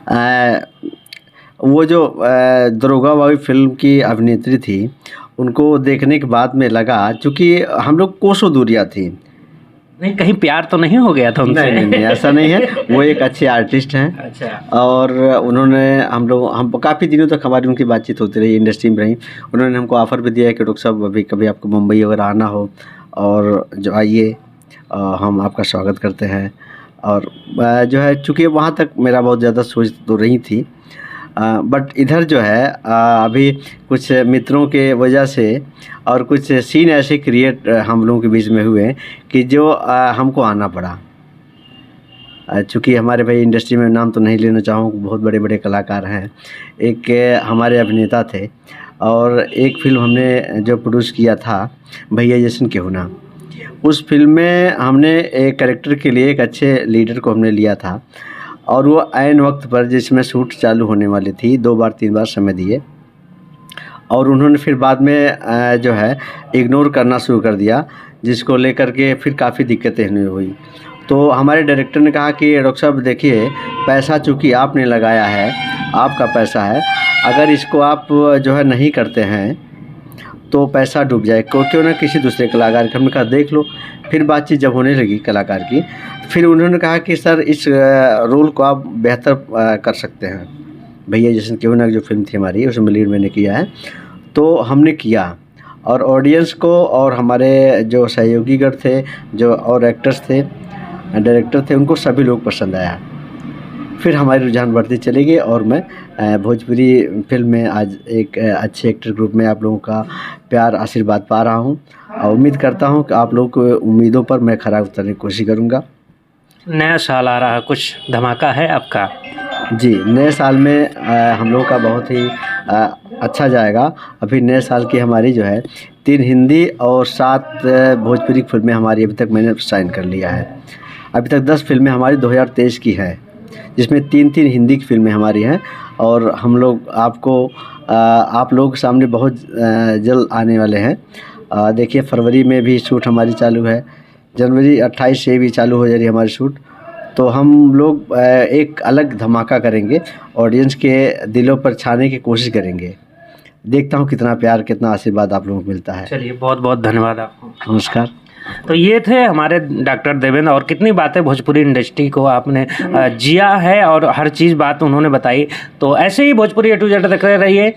अ, वो जो दरोगा बाबू फ़िल्म की अभिनेत्री थी, उनको देखने के बाद में लगा, चूँकि हम लोग कोसों दूरियाँ थी। नहीं, कहीं प्यार तो नहीं हो गया था उनसे? नहीं, ऐसा नहीं है। वो एक अच्छे आर्टिस्ट हैं अच्छा। और उन्होंने हम काफ़ी दिनों तक हमारी उनकी बातचीत होती रही, इंडस्ट्री में रहीं। उन्होंने हमको ऑफ़र भी दिया है कि डॉक्टर साहब अभी कभी आपको मुंबई वगैरह आना हो और जो आइए, हम आपका स्वागत करते हैं। और जो है, चूँकि वहाँ तक मेरा बहुत ज़्यादा सोच तो रही थी, बट इधर जो है अभी कुछ मित्रों के वजह से और कुछ सीन ऐसे क्रिएट हम लोगों के बीच में हुए कि जो हमको आना पड़ा। चूँकि हमारे भाई इंडस्ट्री में नाम तो नहीं लेना चाहूँ, बहुत बड़े-बड़े कलाकार हैं। एक हमारे अभिनेता थे और एक फ़िल्म हमने जो प्रोड्यूस किया था, भैया जैसन केहू ना। उस फ़िल्म में हमने एक कैरेक्टर के लिए एक अच्छे लीडर को हमने लिया था और वो ऐन वक़्त पर जिसमें शूट चालू होने वाली थी, 2 बार 3 बार समय दिए और उन्होंने फिर बाद में जो है इग्नोर करना शुरू कर दिया, जिसको लेकर के फिर काफ़ी दिक्कतें हमें हुई। तो हमारे डायरेक्टर ने कहा कि डॉक्टर साहब देखिए, पैसा चूँकि आपने लगाया है, आपका पैसा है, अगर इसको आप जो है नहीं करते हैं, तो पैसा डूब जाए, क्यों ना किसी दूसरे कलाकार का। हमने कहा देख लो। फिर बातचीत जब होने लगी कलाकार की, फिर उन्होंने कहा कि सर इस रोल को आप बेहतर कर सकते हैं। भैया जैसन केहू ना जो फ़िल्म थी हमारी, उसमें लीड मैंने किया है। तो हमने किया और ऑडियंस को और हमारे जो सहयोगीगण थे, जो और एक्टर्स थे, डायरेक्टर थे, उनको सभी लोग पसंद आया। फिर हमारी रुझान बढ़ती चली गई और मैं भोजपुरी फ़िल्म में आज एक अच्छे एक्टर ग्रुप में आप लोगों का प्यार आशीर्वाद पा रहा हूँ और उम्मीद करता हूँ कि आप लोगों की उम्मीदों पर मैं खरा उतरने की कोशिश करूँगा। नया साल आ रहा है, कुछ धमाका है आपका? जी, नए साल में हम लोगों का बहुत ही अच्छा जाएगा। अभी नए साल की हमारी जो है 3 हिंदी और 7 भोजपुरी फ़िल्में हमारी अभी तक मैंने साइन कर लिया है। अभी तक 10 फ़िल्में हमारी 2023 की हैं, जिसमें 3-3 हिंदी की फ़िल्में हमारी हैं और हम लोग आप लोगों के सामने बहुत जल्द आने वाले हैं। देखिए, फरवरी में भी शूट हमारी चालू है, जनवरी 28 से भी चालू हो जा रही है हमारी शूट। तो हम लोग एक अलग धमाका करेंगे, ऑडियंस के दिलों पर छाने की कोशिश करेंगे। देखता हूँ कितना प्यार, कितना आशीर्वाद आप लोगों को मिलता है। चलिए, बहुत-बहुत धन्यवाद आपको। नमस्कार। तो ये थे हमारे डॉक्टर देवेंद्र, और कितनी बातें भोजपुरी इंडस्ट्री को आपने जिया है और हर चीज़ बात उन्होंने बताई। तो ऐसे ही भोजपुरी A to Z देखते रहिए।